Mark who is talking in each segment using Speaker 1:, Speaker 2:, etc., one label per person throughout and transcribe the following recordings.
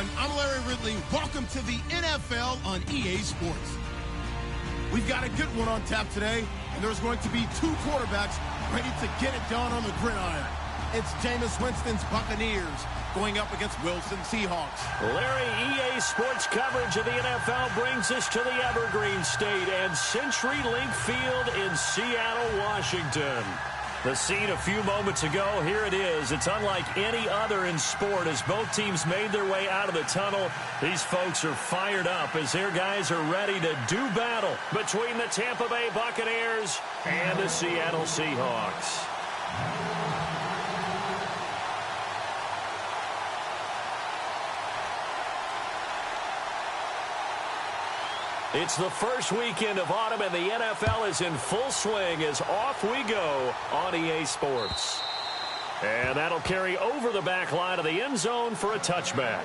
Speaker 1: everyone. I'm Larry Ridley. Welcome to the NFL on EA Sports. We've got a good one on tap today, and there's going to be two quarterbacks ready to get it done on the gridiron. It's Jameis Winston's Buccaneers going up against Wilson Seahawks.
Speaker 2: Larry, EA Sports coverage of the NFL brings us to the Evergreen State and CenturyLink Field in Seattle, Washington. The scene a few moments ago, here it is. It's unlike any other in sport as both teams made their way out of the tunnel. These folks are fired up as their guys are ready to do battle between the Tampa Bay Buccaneers and the Seattle Seahawks. It's the first weekend of autumn, and the NFL is in full swing as off we go on EA Sports. And that'll carry over the back line of the end zone for a touchback.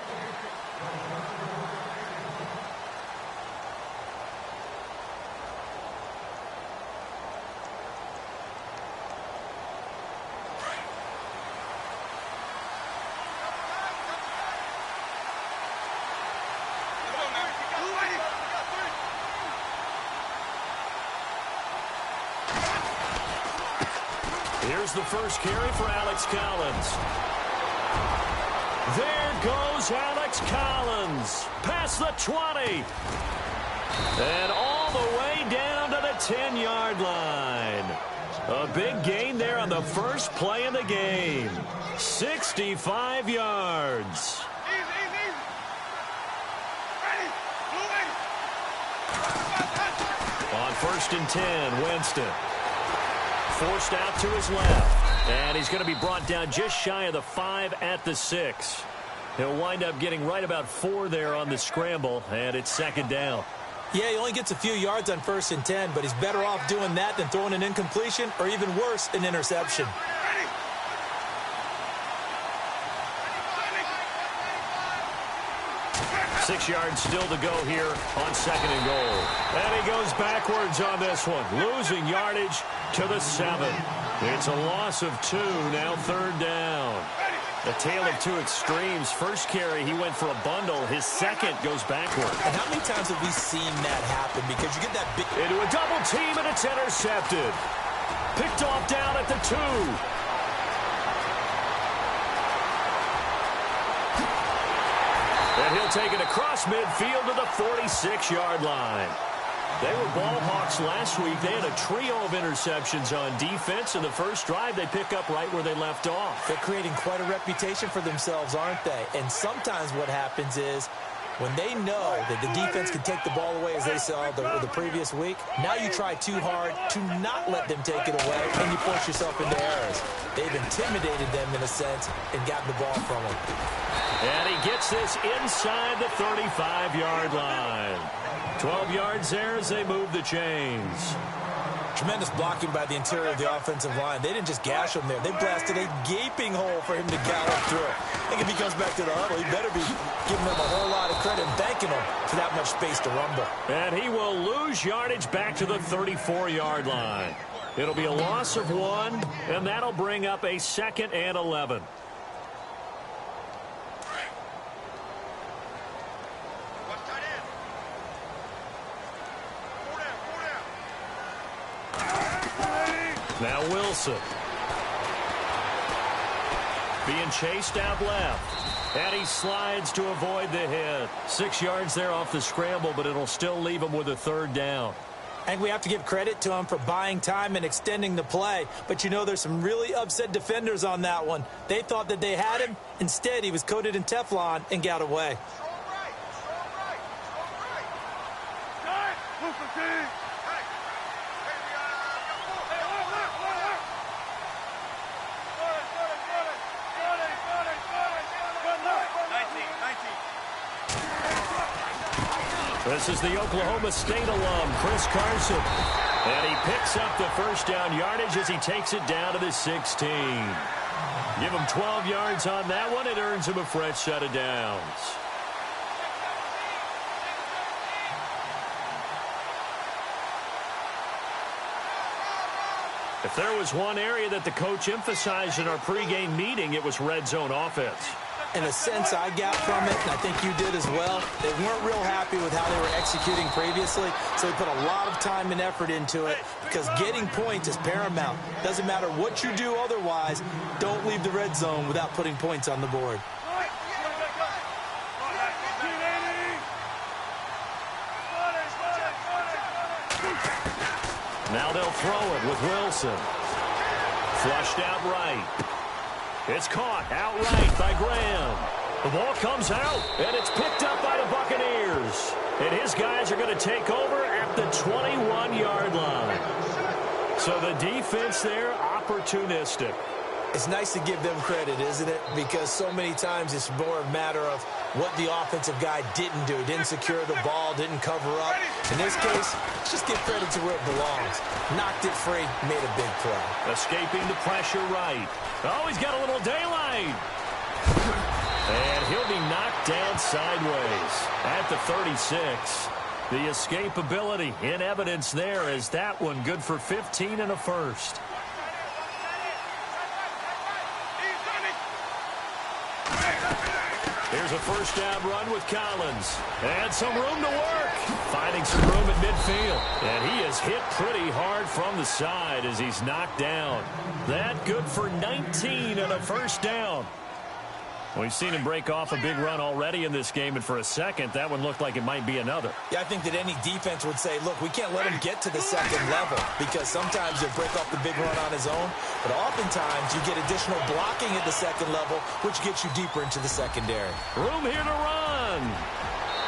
Speaker 2: Here's the first carry for Alex Collins. There goes Alex Collins. Past the 20. And all the way down to the 10-yard line. A big gain there on the first play of the game. 65 yards. On 1st and 10, Winston. Forced out to his left. And he's going to be brought down just shy of the 5 at the 6. He'll wind up getting right about 4 there on the scramble, and it's 2nd down.
Speaker 3: Yeah, he only gets a few yards on 1st and 10, but he's better off doing that than throwing an incompletion or even worse, an interception.
Speaker 2: Six yards still to go here on 2nd and goal. And he goes backwards on this one, losing yardage to the 7. It's a loss of 2, now 3rd down. A tale of two extremes. First carry, he went for a bundle. His second goes backward.
Speaker 3: And how many times have we seen that happen? Because you get that big...
Speaker 2: Into a double team, and it's intercepted. Picked off down at the 2. And he'll take it across midfield to the 46-yard line. They were ball hawks last week. They had a trio of interceptions on defense. In the first drive, they pick up right where they left off.
Speaker 3: They're creating quite a reputation for themselves, aren't they? And sometimes what happens is when they know that the defense can take the ball away, as they saw the previous week, now you try too hard to not let them take it away, and you force yourself into errors. They've intimidated them, in a sense, and gotten the ball from them.
Speaker 2: And he gets this inside the 35-yard line. 12 yards there as they move the chains.
Speaker 3: Tremendous blocking by the interior of the offensive line. They didn't just gash him there. They blasted a gaping hole for him to gallop through. I think if he comes back to the huddle, he better be giving them a whole lot of credit and thanking them for that much space to rumble.
Speaker 2: And he will lose yardage back to the 34-yard line. It'll be a loss of 1, and that'll bring up a 2nd and 11. Now Wilson. Being chased out left. And he slides to avoid the hit. 6 yards there off the scramble, but it'll still leave him with a 3rd down.
Speaker 3: And we have to give credit to him for buying time and extending the play. But, you know, there's some really upset defenders on that one. They thought that they had him. Instead, he was coated in Teflon and got away.
Speaker 2: This is the Oklahoma State alum, Chris Carson. And he picks up the 1st down yardage as he takes it down to the 16. Give him 12 yards on that one. It earns him a fresh set of downs. If there was one area that the coach emphasized in our pregame meeting, it was red zone offense.
Speaker 3: In a sense, I got from it, and I think you did as well, they weren't real happy with how they were executing previously, so they put a lot of time and effort into it because getting points is paramount. Doesn't matter what you do otherwise, don't leave the red zone without putting points on the board.
Speaker 2: Now they'll throw it with Wilson. Flushed out right. It's caught outright by Graham. The ball comes out, and it's picked up by the Buccaneers. And his guys are going to take over at the 21-yard line. So the defense there, opportunistic.
Speaker 3: It's nice to give them credit, isn't it? Because so many times it's more a matter of what the offensive guy didn't do. Didn't secure the ball, didn't cover up. In this case, let's just give credit to where it belongs. Knocked it free, made a big play.
Speaker 2: Escaping the pressure right. Oh, he's got a little daylight. And he'll be knocked down sideways at the 36. The escapability in evidence there as that one good for 15 and a first. Here's a first down run with Collins. And some room to work. Finding some room at midfield. And he is hit pretty hard from the side as he's knocked down. That good for 19 and a first down. We've seen him break off a big run already in this game, and for a second, that one looked like it might be another.
Speaker 3: Yeah, I think that any defense would say, look, we can't let him get to the second level because sometimes he'll break off the big run on his own, but oftentimes you get additional blocking at the second level, which gets you deeper into the secondary.
Speaker 2: Room here to run.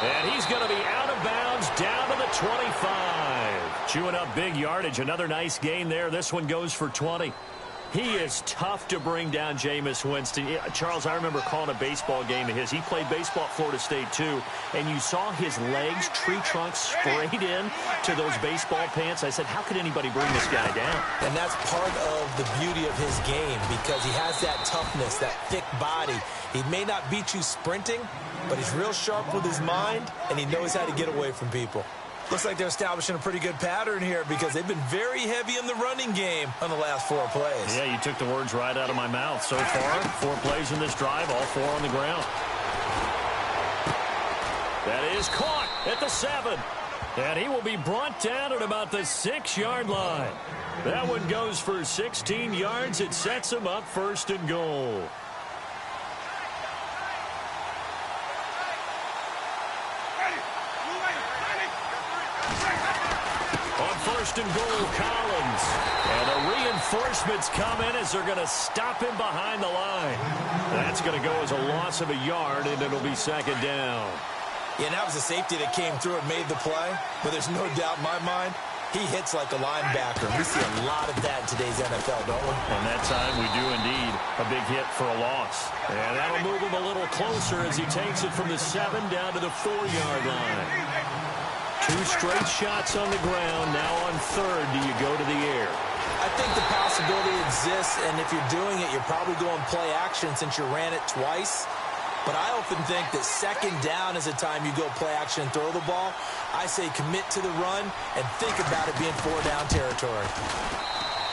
Speaker 2: And he's going to be out of bounds down to the 25. Chewing up big yardage. Another nice gain there. This one goes for 20. He is tough to bring down, Jameis Winston. Charles, I remember calling a baseball game of his. He played baseball at Florida State, too. And you saw his legs, tree trunks, sprayed in to those baseball pants. I said, how could anybody bring this guy down?
Speaker 3: And that's part of the beauty of his game because he has that toughness, that thick body. He may not beat you sprinting, but he's real sharp with his mind, and he knows how to get away from people. Looks like they're establishing a pretty good pattern here because they've been very heavy in the running game on the last 4 plays.
Speaker 2: Yeah, you took the words right out of my mouth. So far, 4 plays in this drive, all 4 on the ground. That is caught at the 7. And he will be brought down at about the 6-yard line. That one goes for 16 yards. It sets him up first and goal. First and goal, Collins. And the reinforcements come in as they're going to him behind the line. That's going to go as a loss of a yard, and it'll be second down.
Speaker 3: Yeah, and that was a safety that came through and made the play. But there's no doubt in my mind, he hits like a linebacker. We see a lot of that in today's NFL, don't we?
Speaker 2: And that time we do indeed. A big hit for a loss. And that'll move him a little closer as he takes it from the 7 down to the 4-yard line. 2 straight shots on the ground. Now on 3rd, do you go to the air?
Speaker 3: I think the possibility exists, and if you're doing it, you're probably going play action since you ran it twice. But I often think that 2nd down is a time you go play action and throw the ball. I say commit to the run and think about it being 4-down territory.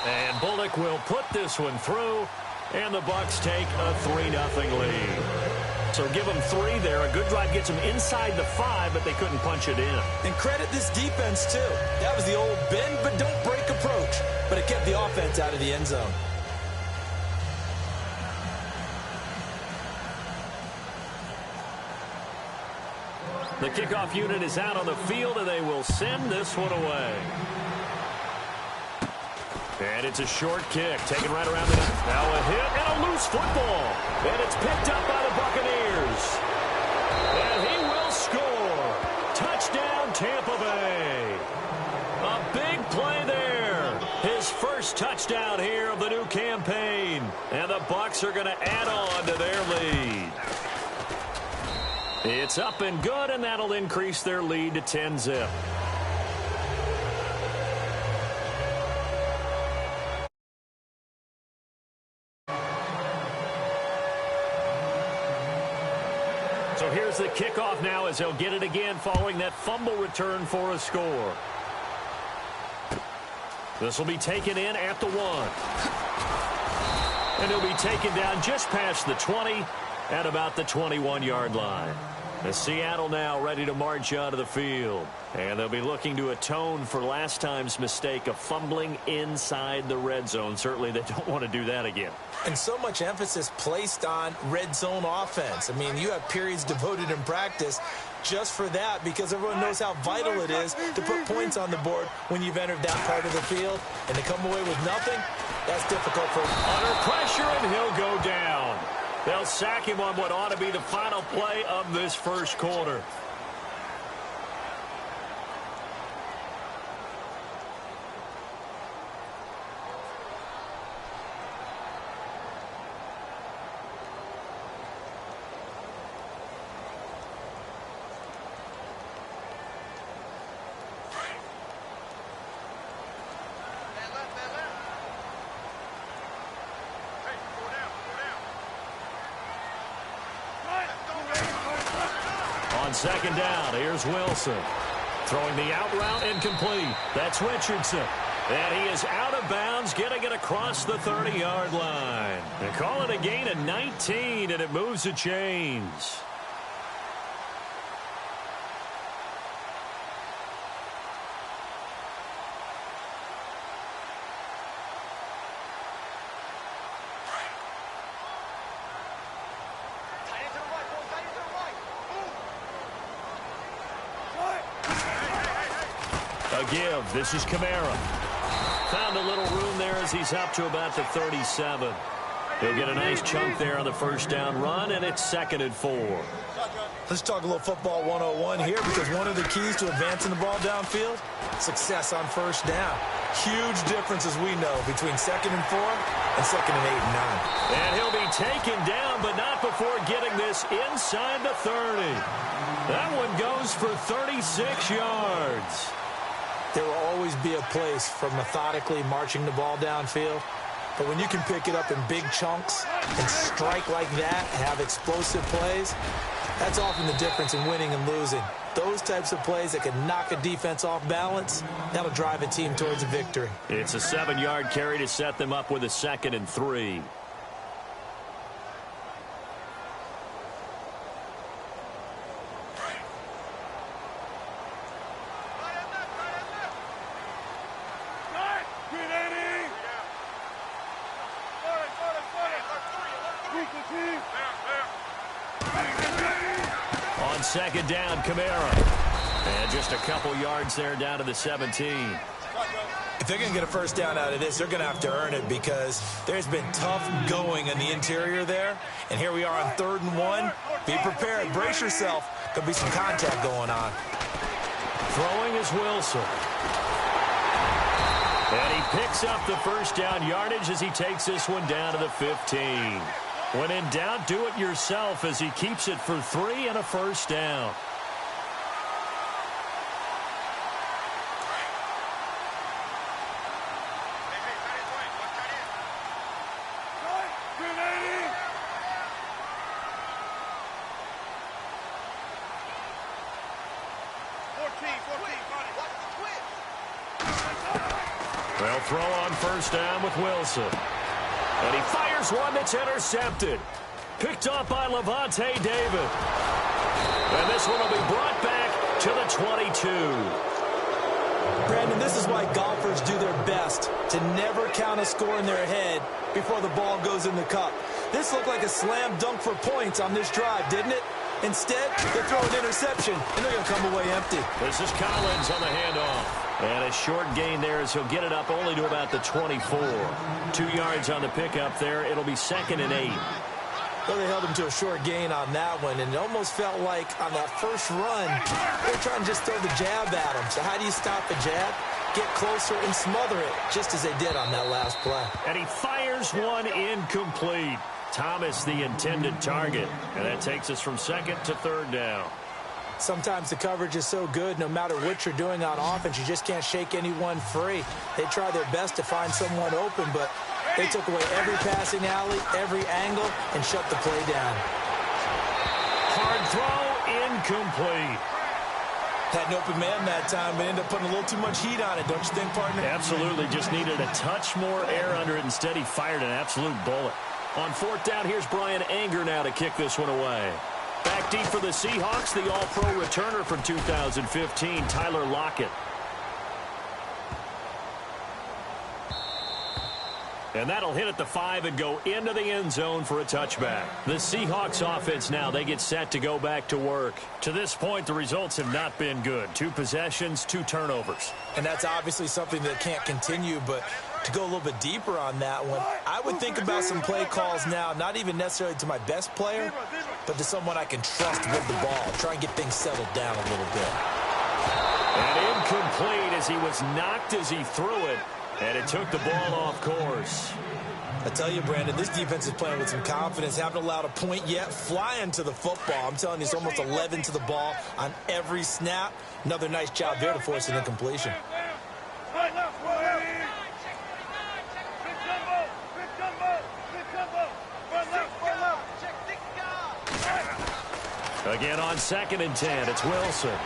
Speaker 2: And Bullock will put this one through, and the Bucs take a 3-0 lead. So give them 3 there. A good drive gets them inside the 5, but they couldn't punch it in.
Speaker 3: And credit this defense, too. That was the old bend but don't break approach, but it kept the offense out of the end zone.
Speaker 2: The kickoff unit is out on the field, and they will send this one away. And it's a short kick, taken right around the net. Now a hit and a loose football. And it's picked up by the Buccaneers. And he will score. Touchdown, Tampa Bay. A big play there. His first touchdown here of the new campaign. And the Bucs are going to add on to their lead. It's up and good, and that'll increase their lead to 10-zip. So here's the kickoff now as they'll get it again following that fumble return for a score. This will be taken in at the 1. And he'll be taken down just past the 20. at about the 21-yard line. The Seattle now ready to march onto the field. And they'll be looking to atone for last time's mistake of fumbling inside the red zone. Certainly they don't want to do that again.
Speaker 3: And so much emphasis placed on red zone offense. I mean, you have periods devoted in practice just for that because everyone knows how vital it is to put points on the board when you've entered that part of the field. And to come away with nothing, that's difficult for him.
Speaker 2: Under pressure, and he'll go down. They'll sack him on what ought to be the final play of this first quarter. On second down, here's Wilson. Throwing the out route incomplete. That's Richardson. And he is out of bounds, getting it across the 30-yard line. They call it a gain of 19, and it moves the chains. Give. This is Kamara. Found a little room there as he's up to about the 37. He'll get a nice chunk there on the first down run, and it's 2nd and 4.
Speaker 3: Let's talk a little football 101 here because one of the keys to advancing the ball downfield, success on first down. Huge difference, as we know, between 2nd and 4 and 2nd and 8 and 9.
Speaker 2: And he'll be taken down, but not before getting this inside the 30. That one goes for 36 yards.
Speaker 3: There will always be a place for methodically marching the ball downfield. But when you can pick it up in big chunks and strike like that, have explosive plays, that's often the difference in winning and losing. Those types of plays that can knock a defense off balance, that'll drive a team towards a victory.
Speaker 2: It's a 7-yard carry to set them up with a 2nd and 3. On second down, Kamara. And just a couple yards there down to the 17.
Speaker 3: If they're going to get a first down out of this, they're going to have to earn it because there's been tough going in the interior there. And here we are on 3rd and 1. Be prepared. Brace yourself. Could be some contact going on.
Speaker 2: Throwing is Wilson. And he picks up the first down yardage as he takes this one down to the 15. When in doubt, do it yourself as he keeps it for 3 and a first down. They'll throw on first down with Wilson. And he fires one that's intercepted. Picked off by Levante David. And this one will be brought back to the 22.
Speaker 3: Brandon, this is why golfers do their best to never count a score in their head before the ball goes in the cup. This looked like a slam dunk for points on this drive, didn't it? Instead, they throw an interception, and they're going to come away empty.
Speaker 2: This is Collins on the handoff. And a short gain there as he'll get it up only to about the 24. 2 yards on the pickup there. It'll be 2nd and 8.
Speaker 3: Well, they held him to a short gain on that one, and it almost felt like on that first run, they were trying to just throw the jab at him. So how do you stop the jab? Get closer and smother it, just as they did on that last play.
Speaker 2: And he fires one incomplete. Thomas the intended target. And that takes us from 2nd to 3rd down.
Speaker 3: Sometimes the coverage is so good, no matter what you're doing on offense, you just can't shake anyone free. They try their best to find someone open, but they took away every passing alley, every angle, and shut the play down.
Speaker 2: Hard throw, incomplete.
Speaker 3: Had an open man that time, but ended up putting a little too much heat on it, don't you think, partner?
Speaker 2: Absolutely. Just needed a touch more air under it. Instead, he fired an absolute bullet. On fourth down, here's Brian Anger now to kick this one away. Back deep for the Seahawks, the All-Pro returner from 2015, Tyler Lockett. And that'll hit at the 5 and go into the end zone for a touchback. The Seahawks offense now, they get set to go back to work. To this point, the results have not been good. 2 possessions, 2 turnovers.
Speaker 3: And that's obviously something that can't continue, but to go a little bit deeper on that one, I would think about some play calls now, not even necessarily to my best player, but to someone I can trust with the ball. Try and get things settled down a little bit.
Speaker 2: And incomplete as he was knocked as he threw it, and it took the ball off course.
Speaker 3: I tell you, Brandon, this defense is playing with some confidence. Haven't allowed a point yet. Flying to the football. I'm telling you, it's almost 11 to the ball on every snap. Another nice job there to force an incompletion.
Speaker 2: Again on 2nd and 10, it's Wilson.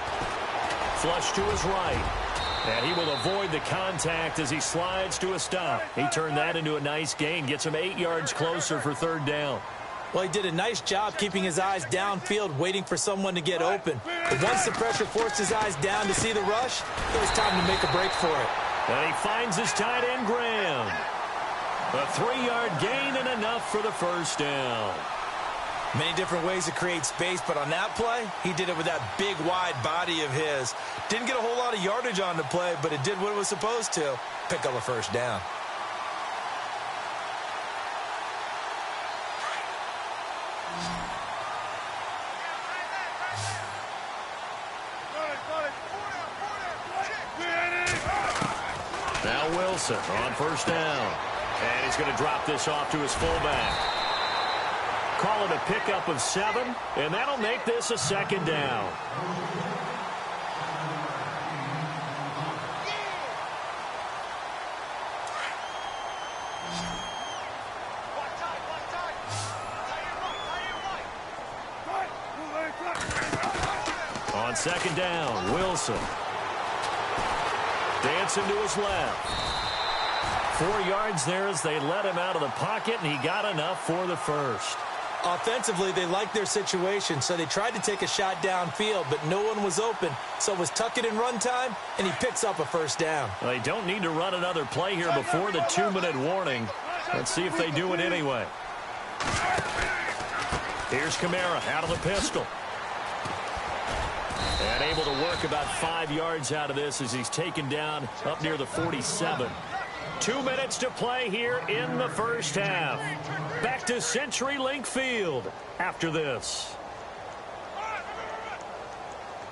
Speaker 2: Flush to his right. And he will avoid the contact as he slides to a stop. He turned that into a nice gain. Gets him 8 yards closer for 3rd down.
Speaker 3: Well, he did a nice job keeping his eyes downfield, waiting for someone to get open. But once the pressure forced his eyes down to see the rush, it was time to make a break for it.
Speaker 2: And he finds his tight end, Graham. A 3-yard gain and enough for the 1st down.
Speaker 3: Many different ways to create space, but on that play, he did it with that big, wide body of his. Didn't get a whole lot of yardage on the play, but it did what it was supposed to. Pick up a 1st down.
Speaker 2: Now Wilson on 1st down. And he's going to drop this off to his fullback. Call it a pickup of 7, and that'll make this a 2nd down. On 2nd down, Wilson. Dancing to his left. 4 yards there as they let him out of the pocket, and he got enough for the 1st.
Speaker 3: Offensively, they liked their situation, so they tried to take a shot downfield, but no one was open. So it was tuck it in run time, and he picks up a 1st down.
Speaker 2: They don't need to run another play here before the 2-minute warning. Let's see if they do it anyway. Here's Kamara out of the pistol. And able to work about 5 yards out of this as he's taken down up near the 47. 2 minutes to play here in the 1st half. Back to CenturyLink Field after this.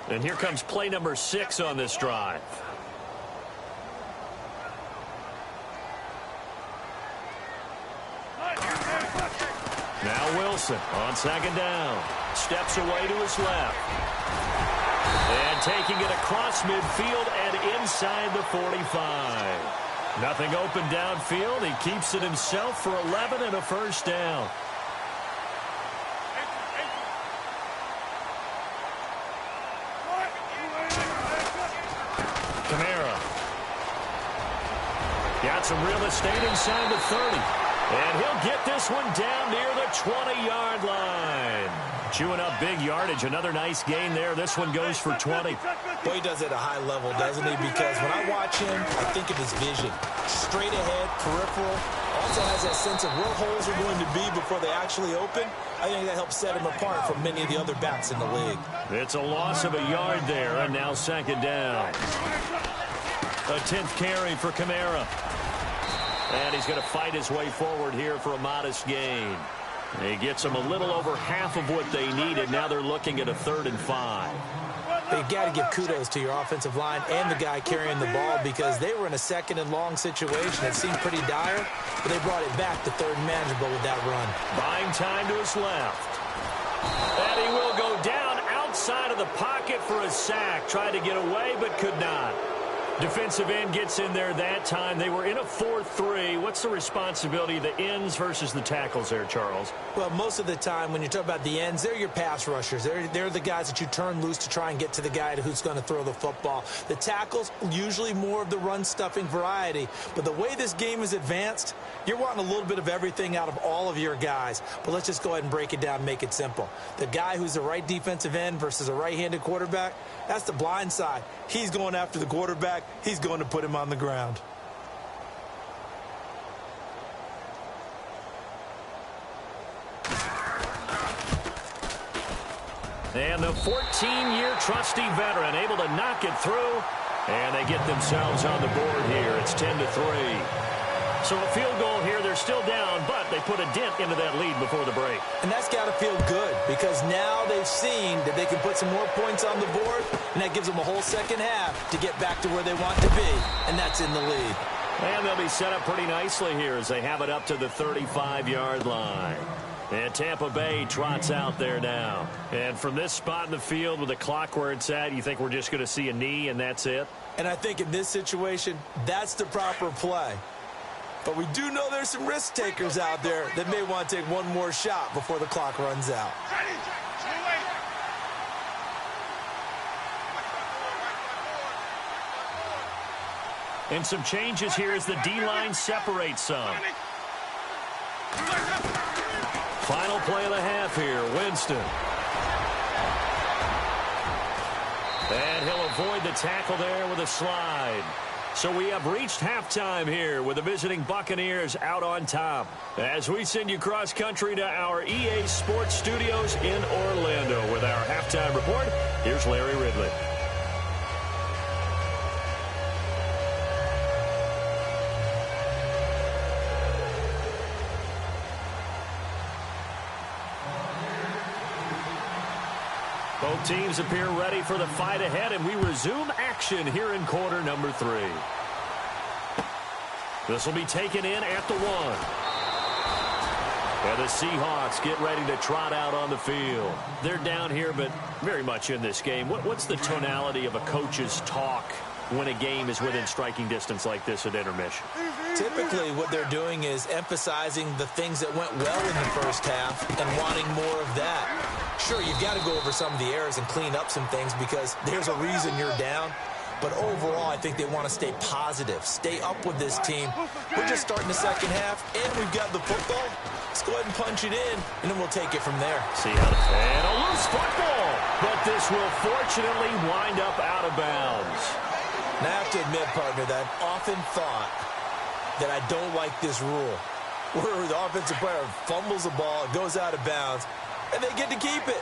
Speaker 2: And here comes play number 6 on this drive. Now Wilson on 2nd down. Steps away to his left. And taking it across midfield and inside the 45. Nothing open downfield. He keeps it himself for 11 and a 1st down. Kamara. Got some real estate inside the 30. And he'll get this one down near the 20-yard line. Chewing up big yardage. Another nice gain there. This one goes for 20.
Speaker 3: Boy, he does it at a high level, doesn't he? Because when I watch him, I think of his vision. Straight ahead, peripheral. Also has that sense of where holes are going to be before they actually open. I think that helps set him apart from many of the other backs in the league.
Speaker 2: It's a loss of a yard there, and now 2nd down. A 10th carry for Kamara. And he's going to fight his way forward here for a modest gain. He gets them a little over half of what they needed. Now they're looking at a 3rd and 5.
Speaker 3: You've got to give kudos to your offensive line and the guy carrying the ball because they were in a 2nd and long situation. It seemed pretty dire, but they brought it back to 3rd and manageable with that run.
Speaker 2: Buying time to his left. And he will go down outside of the pocket for a sack. Tried to get away, but could not. Defensive end gets in there that time. They were in a 4-3. What's the responsibility of the ends versus the tackles there, Charles?
Speaker 3: Well, most of the time when you talk about the ends, they're your pass rushers. They're the guys that you turn loose to try and get to the guy who's going to throw the football. The tackles, usually more of the run-stuffing variety. But the way this game is advanced, you're wanting a little bit of everything out of all of your guys. But let's just go ahead and break it down and make it simple. The guy who's the right defensive end versus a right-handed quarterback, that's the blind side. He's going after the quarterback. He's going to put him on the ground.
Speaker 2: And the 14-year trusty veteran able to knock it through. And they get themselves on the board here. It's 10-3. So a field goal here. They're still down, but they put a dent into that lead before the break.
Speaker 3: And that's got to feel good because now they've seen that they can put some more points on the board, and that gives them a whole second half to get back to where they want to be, and that's in the lead.
Speaker 2: And they'll be set up pretty nicely here as they have it up to the 35-yard line. And Tampa Bay trots out there now. And from this spot in the field with the clock where it's at, you think we're just going to see a knee and that's it?
Speaker 3: And I think in this situation, that's the proper play. But we do know there's some risk takers out there that may want to take one more shot before the clock runs out.
Speaker 2: And some changes here as the D-line separates some. Final play of the half here, Winston. And he'll avoid the tackle there with a slide. So we have reached halftime here with the visiting Buccaneers out on top. As we send you cross-country to our EA Sports Studios in Orlando with our halftime report, here's Larry Ridley. Both teams appear ready for the fight ahead, and we resume action here in quarter number 3. This will be taken in at the 1. And the Seahawks get ready to trot out on the field. They're down here, but very much in this game. What's the tonality of a coach's talk when a game is within striking distance like this at intermission?
Speaker 3: Typically, what they're doing is emphasizing the things that went well in the first half and wanting more of that. Sure, you've got to go over some of the errors and clean up some things because there's a reason you're down. But overall, I think they want to stay positive, stay up with this team. We're just starting the second half, and we've got the football. Let's go ahead and punch it in, and then we'll take it from there.
Speaker 2: See how and a loose football, but this will fortunately wind up out of bounds.
Speaker 3: Now, I have to admit, partner, that I've often thought that I don't like this rule, where the offensive player fumbles the ball, it goes out of bounds, and they get to keep it.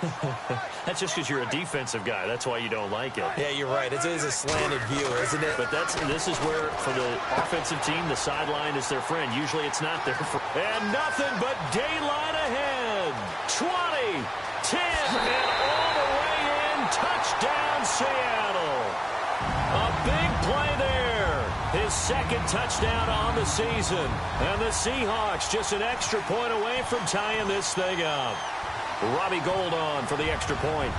Speaker 2: That's just because you're a defensive guy. That's why you don't like it.
Speaker 3: Yeah, you're right. It is a slanted view, isn't it?
Speaker 2: But this is where, for the offensive team, the sideline is their friend. Usually it's not their friend. And nothing but daylight ahead. 20, 10, and all the way in. Touchdown, Seattle. A big play there. His second touchdown on the season. And the Seahawks just an extra point away from tying this thing up. Robbie Gould on for the extra point.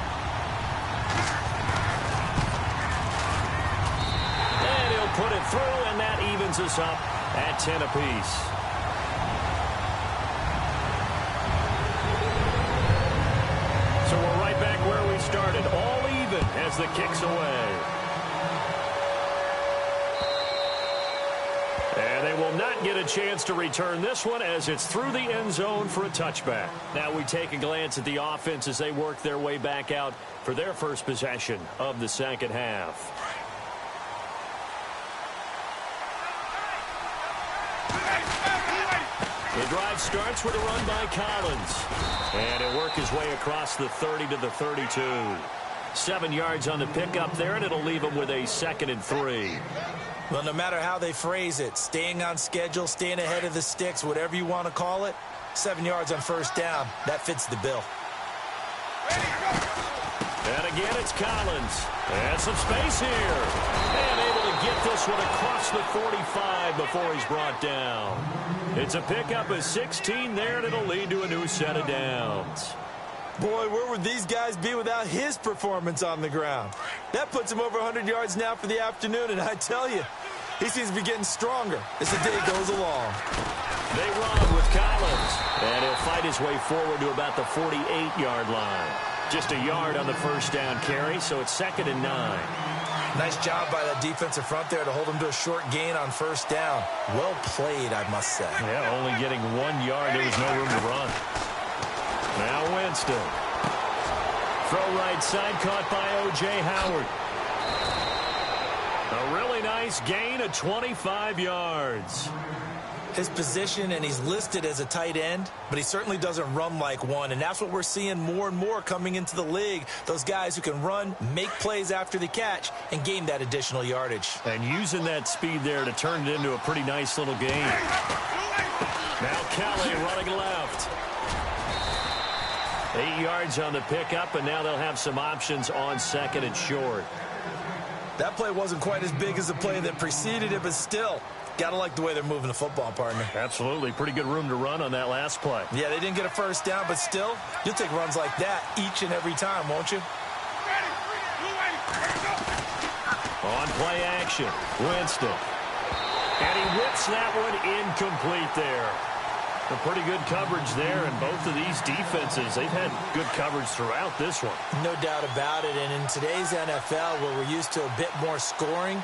Speaker 2: And he'll put it through, and that evens us up at 10 apiece. So we're right back where we started, all even as the kick's away. And they will not get a chance to return this one as it's through the end zone for a touchback. Now we take a glance at the offense as they work their way back out for their first possession of the second half. The drive starts with a run by Collins. And he'll work his way across the 30 to the 32. 7 yards on the pickup there, and it'll leave him with a 2nd and 3.
Speaker 3: Well, no matter how they phrase it, staying on schedule, staying ahead of the sticks, whatever you want to call it, 7 yards on first down, that fits the bill.
Speaker 2: And again, it's Collins. And some space here. And able to get this one across the 45 before he's brought down. It's a pickup of 16 there, and it'll lead to a new set of downs.
Speaker 3: Boy, where would these guys be without his performance on the ground? That puts him over 100 yards now for the afternoon, and I tell you, he seems to be getting stronger as the day goes along.
Speaker 2: They run with Collins, and he'll fight his way forward to about the 48-yard line. Just a yard on the first down carry, so it's 2nd and 9.
Speaker 3: Nice job by that defensive front there to hold him to a short gain on first down. Well played, I must say.
Speaker 2: Yeah, only getting 1 yard. There was no room to run. Now Winston. Throw right side, caught by O.J. Howard. A really nice gain of 25 yards.
Speaker 3: His position, and he's listed as a tight end, but he certainly doesn't run like one, and that's what we're seeing more and more coming into the league. Those guys who can run, make plays after the catch, and gain that additional yardage.
Speaker 2: And using that speed there to turn it into a pretty nice little gain. Now Kelly running left. 8 yards on the pickup, and now they'll have some options on 2nd and short.
Speaker 3: That play wasn't quite as big as the play that preceded it, but still, gotta like the way they're moving the football, partner.
Speaker 2: Absolutely. Pretty good room to run on that last play.
Speaker 3: Yeah, they didn't get a first down, but still, you'll take runs like that each and every time, won't you?
Speaker 2: On play action, Winston. And he whips that one incomplete there. A pretty good coverage there, and both of these defenses, they've had good coverage throughout this one.
Speaker 3: No doubt about it, and in today's NFL, where we're used to a bit more scoring,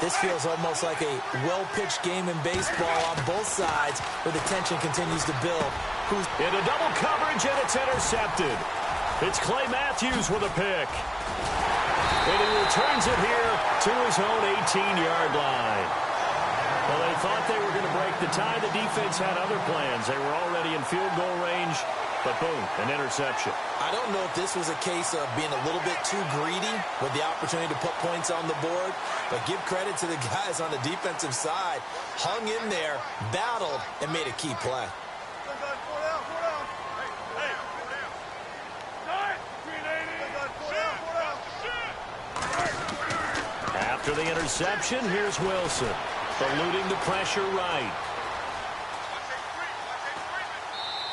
Speaker 3: this feels almost like a well-pitched game in baseball on both sides, where the tension continues to build.
Speaker 2: Who's in a double coverage, and it's intercepted. It's Clay Matthews with a pick. And he returns it here to his own 18-yard line. Well, they thought they were going to break the tie. The defense had other plans. They were already in field goal range, but boom, an interception.
Speaker 3: I don't know if this was a case of being a little bit too greedy with the opportunity to put points on the board, but give credit to the guys on the defensive side. Hung in there, battled, and made a key play.
Speaker 2: After the interception, here's Wilson. Eluding the pressure right.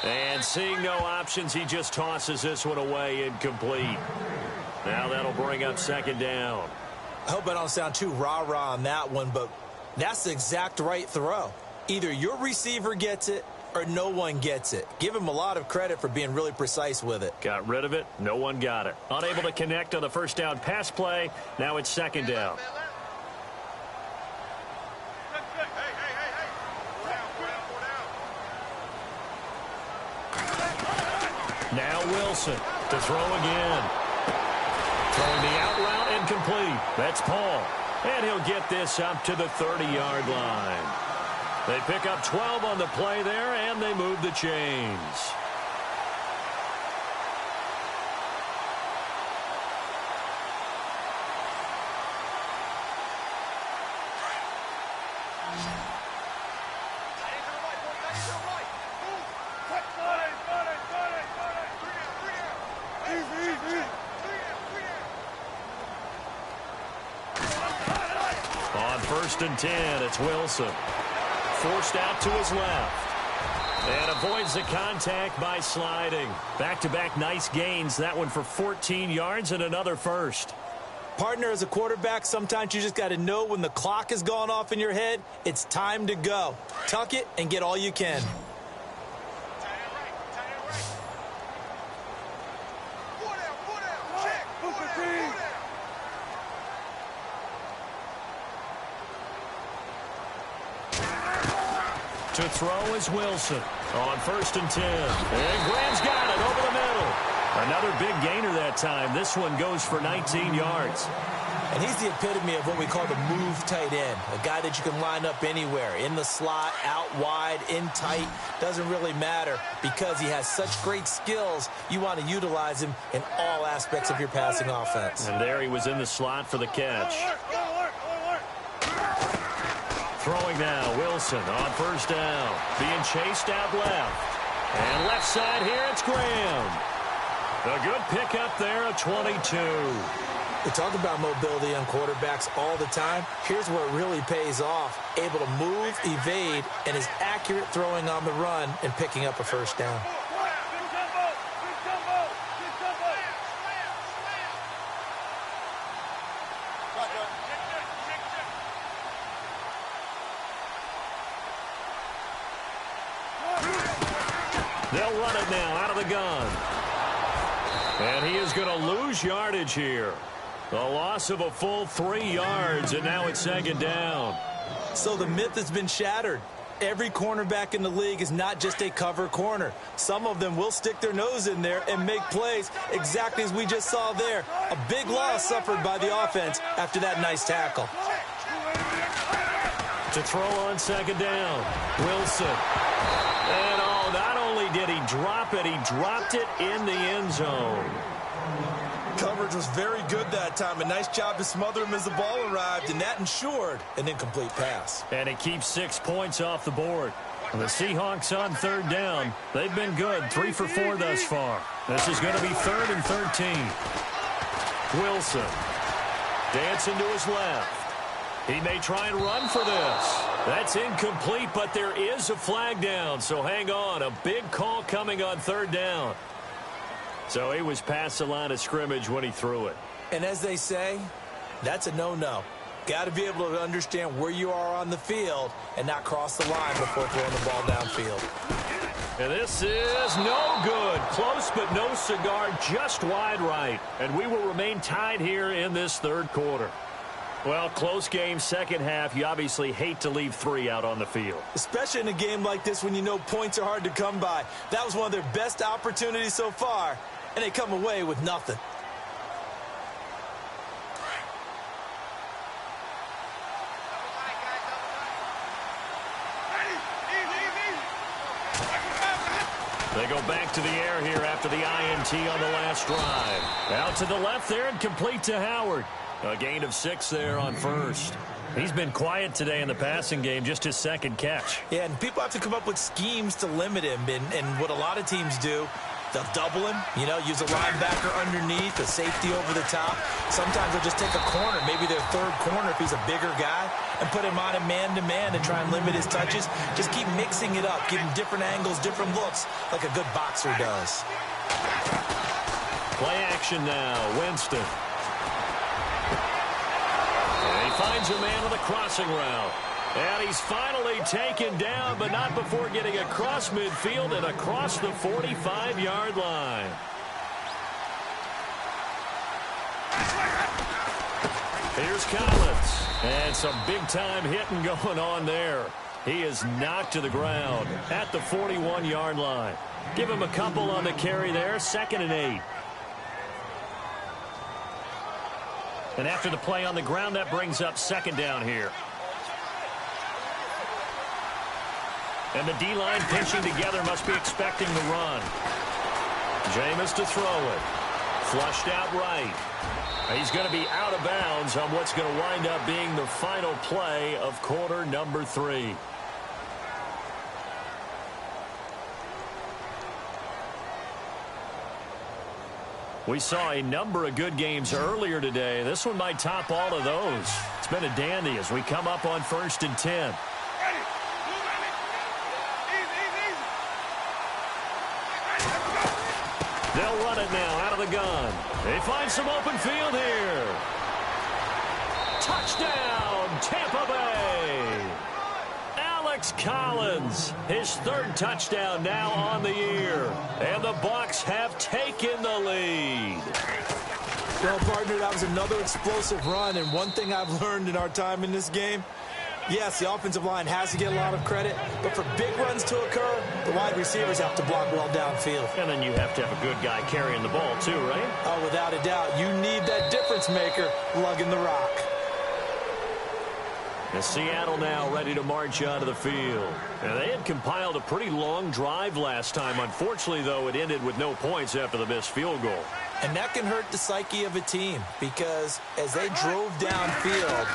Speaker 2: And seeing no options, he just tosses this one away incomplete. Now that'll bring up 2nd down.
Speaker 3: I hope I don't sound too rah-rah on that one, but that's the exact right throw. Either your receiver gets it or no one gets it. Give him a lot of credit for being really precise with it.
Speaker 2: Got rid of it. No one got it. Unable to connect on the first down pass play. Now it's 2nd down. Now Wilson to throw again. Throwing the out route incomplete. That's Paul. And he'll get this up to the 30-yard line. They pick up 12 on the play there, and they move the chains. On 1st and 10, it's Wilson. Forced out to his left. And avoids the contact by sliding. Back-to-back nice gains. That one for 14 yards and another first.
Speaker 3: Partner, as a quarterback, sometimes you just got to know when the clock has gone off in your head, it's time to go. Tuck it and get all you can.
Speaker 2: To throw is Wilson on 1st and 10. And Graham's got it over the middle. Another big gainer that time. This one goes for 19 yards.
Speaker 3: And he's the epitome of what we call the move tight end. A guy that you can line up anywhere. In the slot, out wide, in tight. Doesn't really matter because he has such great skills. You want to utilize him in all aspects of your passing offense.
Speaker 2: And there he was in the slot for the catch. Throwing now, Wilson on 1st down. Being chased out left. And left side here, it's Graham. A good pickup there, a 22.
Speaker 3: We talk about mobility on quarterbacks all the time. Here's where it really pays off. Able to move, evade, and is accurate throwing on the run and picking up a first down.
Speaker 2: They'll run it now out of the gun. And he is going to lose yardage here. The loss of a full 3 yards, and now it's second down.
Speaker 3: So the myth has been shattered. Every cornerback in the league is not just a cover corner. Some of them will stick their nose in there and make plays exactly as we just saw there. A big loss suffered by the offense after that nice tackle.
Speaker 2: To throw on second down, Wilson. And not only did he drop it, he dropped it in the end zone.
Speaker 3: Coverage was very good that time. A nice job to smother him as the ball arrived, and that ensured an incomplete pass.
Speaker 2: And it keeps 6 points off the board. The Seahawks on third down. They've been good, 3 for 4 thus far. This is going to be 3rd and 13. Wilson dancing to his left. He may try and run for this. That's incomplete, but there is a flag down, so hang on. A big call coming on third down. So he was past the line of scrimmage when he threw it.
Speaker 3: And as they say, that's a no-no. Got to be able to understand where you are on the field and not cross the line before throwing the ball downfield.
Speaker 2: And this is no good. Close but no cigar, just wide right. And we will remain tied here in this third quarter. Well, close game, second half. You obviously hate to leave 3 out on the field.
Speaker 3: Especially in a game like this when you know points are hard to come by. That was one of their best opportunities so far, and they come away with nothing.
Speaker 2: They go back to the air here after the INT on the last drive. Out to the left there and complete to Howard. A gain of 6 there on first. He's been quiet today in the passing game, just his second catch.
Speaker 3: Yeah, and people have to come up with schemes to limit him. And what a lot of teams do, they'll double him, use a linebacker underneath, a safety over the top. Sometimes they'll just take a corner, maybe their third corner if he's a bigger guy, and put him on a man-to-man and try and limit his touches. Just keep mixing it up, give him different angles, different looks, like a good boxer does.
Speaker 2: Play action now, Winston. Finds a man on the crossing route. And he's finally taken down, but not before getting across midfield and across the 45-yard line. Here's Collins. And some big-time hitting going on there. He is knocked to the ground at the 41-yard line. Give him a couple on the carry there, 2nd and 8. And after the play on the ground, that brings up second down here. And the D-line pinching together must be expecting the run. Jameis to throw it. Flushed out right. He's going to be out of bounds on what's going to wind up being the final play of quarter number 3. We saw a number of good games earlier today. This one might top all of those. It's been a dandy as we come up on 1st and 10. They'll run it now out of the gun. They find some open field here. Touchdown, Tampa Bay. Alex Collins, his 3rd touchdown now on the year. And the Bucs have taken the lead.
Speaker 3: Well, partner, that was another explosive run. And one thing I've learned in our time in this game, yes, the offensive line has to get a lot of credit, but for big runs to occur, the wide receivers have to block well downfield.
Speaker 2: And then you have to have a good guy carrying the ball too, right?
Speaker 3: Oh, without a doubt. You need that difference maker lugging the rock.
Speaker 2: And Seattle now ready to march onto the field. And they had compiled a pretty long drive last time. Unfortunately, though, it ended with no points after the missed field goal.
Speaker 3: And that can hurt the psyche of a team because as they drove downfield,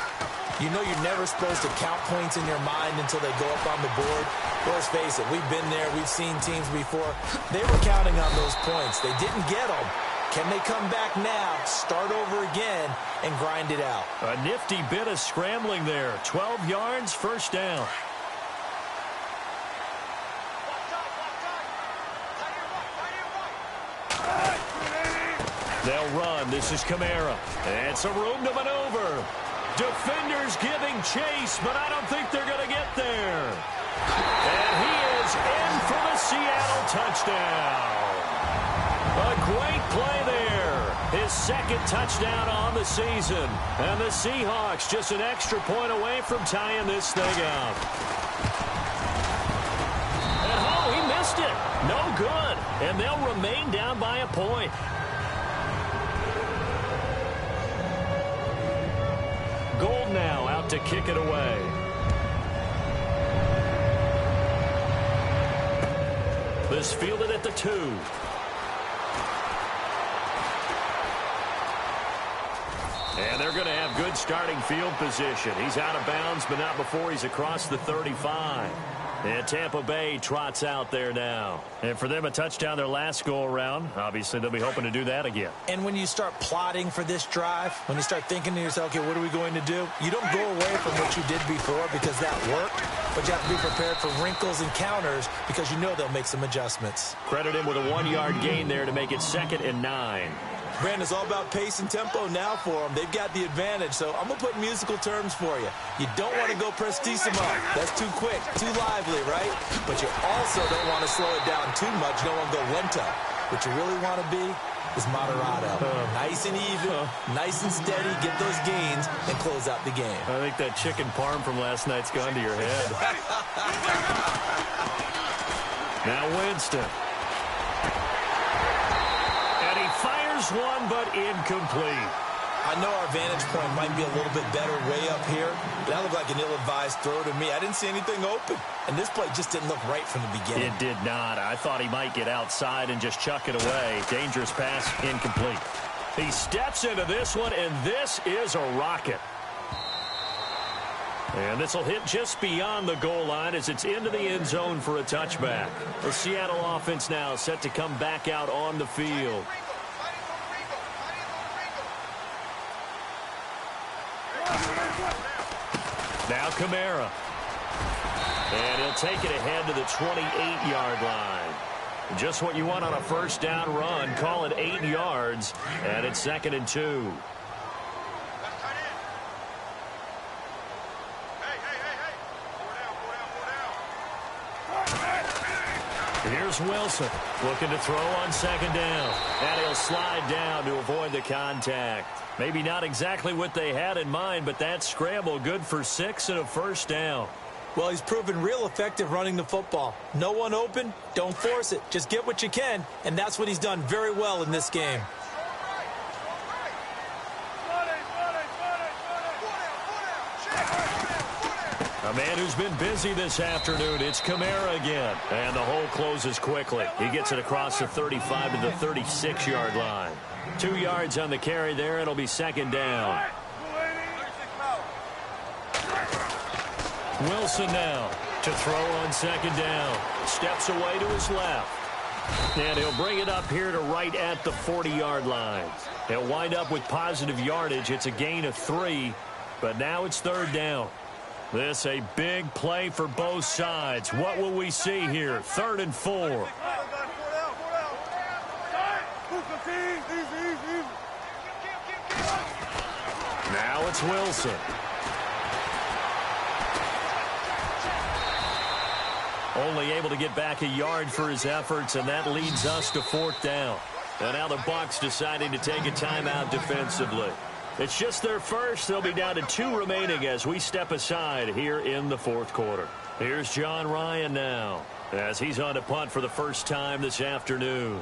Speaker 3: you know you're never supposed to count points in your mind until they go up on the board. Well, let's face it, we've been there. We've seen teams before. They were counting on those points. They didn't get them. Can they come back now, start over again, and grind it out?
Speaker 2: A nifty bit of scrambling there. 12 yards, first down. They'll run. This is Kamara. And some room to maneuver. Defenders giving chase, but I don't think they're going to get there. And he goes in for the Seattle touchdown. A great play there. His second touchdown on the season. And the Seahawks just an extra point away from tying this thing up. And oh, he missed it. No good. And they'll remain down by a point. Gold now out to kick it away. This fielded at the 2. And they're going to have good starting field position. He's out of bounds, but not before he's across the 35. And Tampa Bay trots out there now. And for them, a touchdown their last go-around. Obviously, they'll be hoping to do that again.
Speaker 3: And when you start plotting for this drive, when you start thinking to yourself, okay, what are we going to do? You don't go away from what you did before because that worked, but you have to be prepared for wrinkles and counters because you know they'll make some adjustments.
Speaker 2: Credit him with a 1-yard gain there to make it 2nd and 9.
Speaker 3: Brandon, it's all about pace and tempo now for them. They've got the advantage, so I'm going to put musical terms for you. You don't want to go prestissimo. That's too quick, too lively, right? But you also don't want to slow it down too much. You don't want to go lento. What you really want to be is moderado. Nice and even, nice and steady, get those gains, and close out the game.
Speaker 2: I think that chicken parm from last night's gone to your head. Now Winston. Fires one, but incomplete.
Speaker 3: I know our vantage point might be a little bit better way up here, but that looked like an ill-advised throw to me. I didn't see anything open, and this play just didn't look right from the beginning.
Speaker 2: It did not. I thought he might get outside and just chuck it away. Dangerous pass, incomplete. He steps into this one, and this is a rocket. And this will hit just beyond the goal line as it's into the end zone for a touchback. The Seattle offense now set to come back out on the field. Now Kamara. And he'll take it ahead to the 28-yard line. Just what you want on a first down run. Call it 8 yards, and it's 2nd and 2. Here's Wilson looking to throw on 2nd down. And he'll slide down to avoid the contact. Maybe not exactly what they had in mind, but that scramble good for 6 and a first down.
Speaker 3: Well, he's proven real effective running the football. No one open, don't force it. Just get what you can, and that's what he's done very well in this game.
Speaker 2: A man who's been busy this afternoon, it's Kamara again. And the hole closes quickly. He gets it across the 35 to the 36-yard line. 2 yards on the carry there. It'll be 2nd down. Wilson now to throw on 2nd down. Steps away to his left. And he'll bring it up here to right at the 40-yard line. He'll wind up with positive yardage. It's a gain of 3, but now it's 3rd down. This a big play for both sides. What will we see here? 3rd and 4. Now it's Wilson. Only able to get back a yard for his efforts, and that leads us to 4th down. And now the Bucs deciding to take a timeout defensively. It's just their first. They'll be down to 2 remaining as we step aside here in the 4th quarter. Here's John Ryan now as he's on to punt for the first time this afternoon.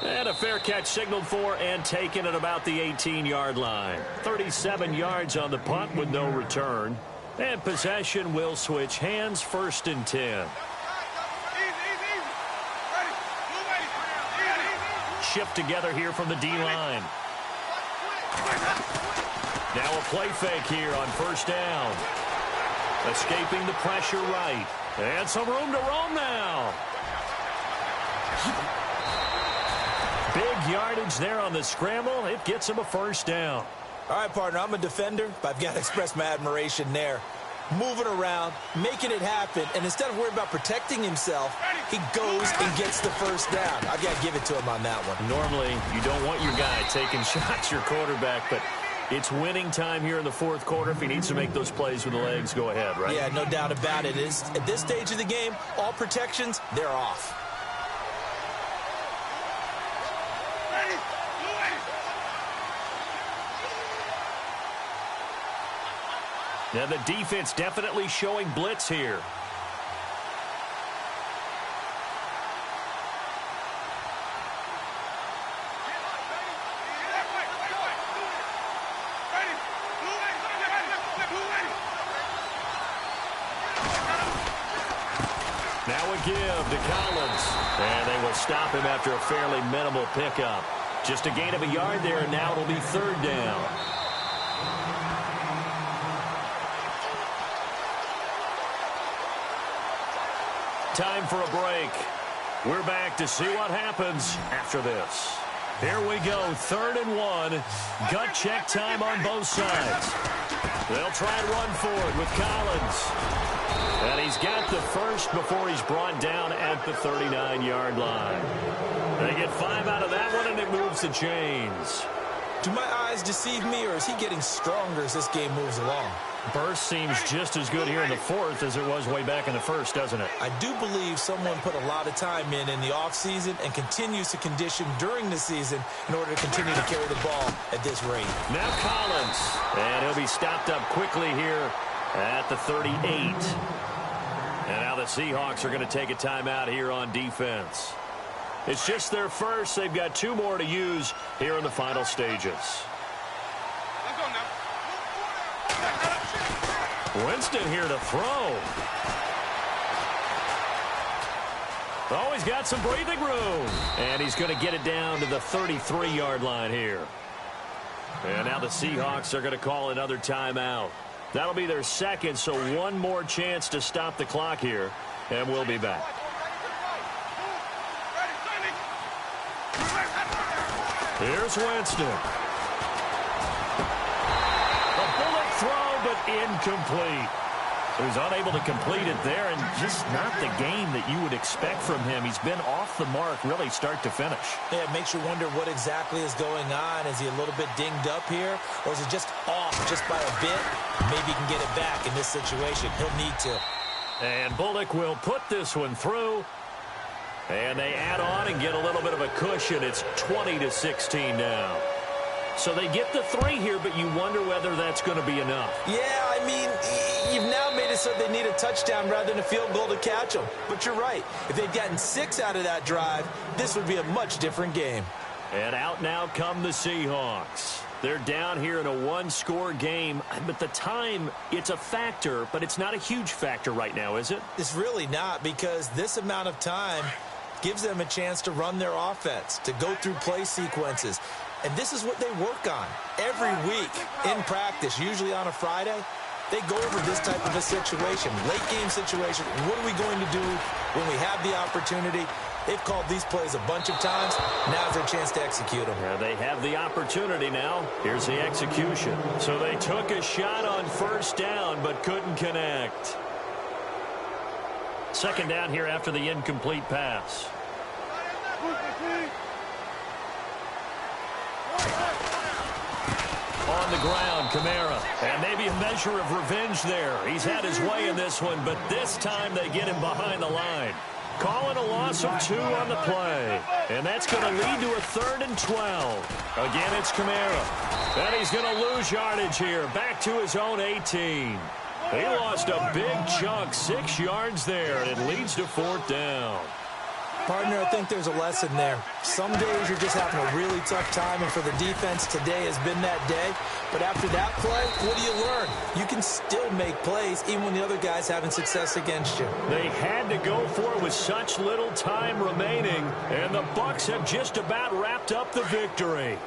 Speaker 2: And a fair catch signaled for and taken at about the 18-yard line. 37 yards on the punt with no return. And possession will switch hands, 1st and 10. Shift together here from the D-line. Now a play fake here on 1st down. Escaping the pressure right. And some room to roam now. Big yardage there on the scramble. It gets him a 1st down.
Speaker 3: All right, partner, I'm a defender, but I've got to express my admiration there. Moving around, making it happen, and instead of worrying about protecting himself, he goes and gets the 1st down. I've got to give it to him on that one.
Speaker 2: Normally, you don't want your guy taking shots, your quarterback, but It's winning time here in the fourth quarter. If he needs to make those plays with the legs, go ahead, right?
Speaker 3: Yeah, no doubt about it. At this stage of the game, all protections, they're off.
Speaker 2: Now the defense definitely showing blitz here. Now a give to Collins. And they will stop him after a fairly minimal pickup. Just a gain of a yard there, and now it'll be third down. Time for a break. We're back to see what happens after this. Here we go, 3rd and 1. Gut check time on both sides. They'll try and run forward with Collins. And he's got the first before he's brought down at the 39-yard line. They get 5 out of that one, and it moves the chains.
Speaker 3: Do my eyes deceive me, or is he getting stronger as this game moves along?
Speaker 2: Burst seems just as good here in the fourth as it was way back in the first, doesn't it?
Speaker 3: I do believe someone put a lot of time in the offseason and continues to condition during the season in order to continue to carry the ball at this rate.
Speaker 2: Now Collins, and he'll be stopped up quickly here at the 38. And now the Seahawks are going to take a timeout here on defense. It's just their first. They've got 2 more to use here in the final stages. Winston here to throw. Oh, he's got some breathing room. And he's going to get it down to the 33-yard line here. And now the Seahawks are going to call another timeout. That'll be their second, so one more chance to stop the clock here. And we'll be back. Here's Winston. A bullet throw, but incomplete. He was unable to complete it there, and just not the game that you would expect from him. He's been off the mark, really, start to finish.
Speaker 3: Yeah, it makes you wonder what exactly is going on. Is he a little bit dinged up here, or is it just off just by a bit? Maybe he can get it back in this situation. He'll need to.
Speaker 2: And Bullock will put this one through. And they add on and get a little bit of a cushion. It's 20-16 now. So they get the 3 here, but you wonder whether that's going to be enough.
Speaker 3: Yeah, I mean, you've now made it so they need a touchdown rather than a field goal to catch them. But you're right. If they'd gotten 6 out of that drive, this would be a much different game.
Speaker 2: And out now come the Seahawks. They're down here in a 1-score game, but the time, it's a factor, but it's not a huge factor right now, is it?
Speaker 3: It's really not, because this amount of time gives them a chance to run their offense, to go through play sequences. And this is what they work on every week in practice, usually on a Friday. They go over this type of a situation, late game situation. What are we going to do when we have the opportunity? They've called these plays a bunch of times. Now's their chance to execute them.
Speaker 2: Yeah, they have the opportunity now. Here's the execution. So they took a shot on first down, but couldn't connect. Second down here after the incomplete pass. On the ground, Kamara. And maybe a measure of revenge there. He's had his way in this one, but this time they get him behind the line. Calling a loss of 2 on the play. And that's going to lead to a 3rd and 12. Again, it's Kamara. And he's going to lose yardage here. Back to his own 18. He lost a big chunk, 6 yards there, and it leads to 4th down.
Speaker 3: Partner, I think there's a lesson there. Some days you're just having a really tough time, and for the defense, today has been that day. But after that play, what do you learn? You can still make plays even when the other guy's having success against you.
Speaker 2: They had to go for it with such little time remaining, and the Bucs have just about wrapped up the victory.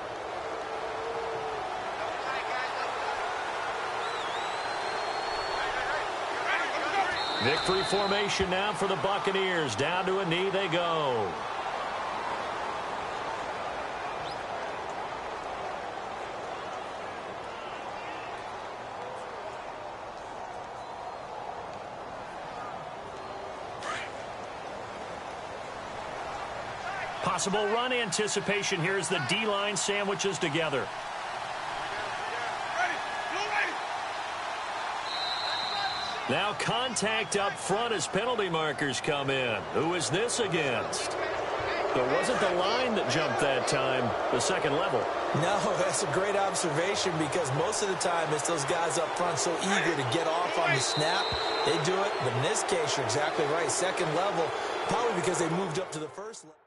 Speaker 2: Victory formation now for the Buccaneers. Down to a knee they go. Possible run anticipation here as the D-line sandwiches together. Now contact up front as penalty markers come in. Who is this against? So it wasn't the line that jumped that time, the second level.
Speaker 3: No, that's a great observation because most of the time it's those guys up front so eager to get off on the snap. They do it, but in this case, you're exactly right. Second level, probably because they moved up to the first level.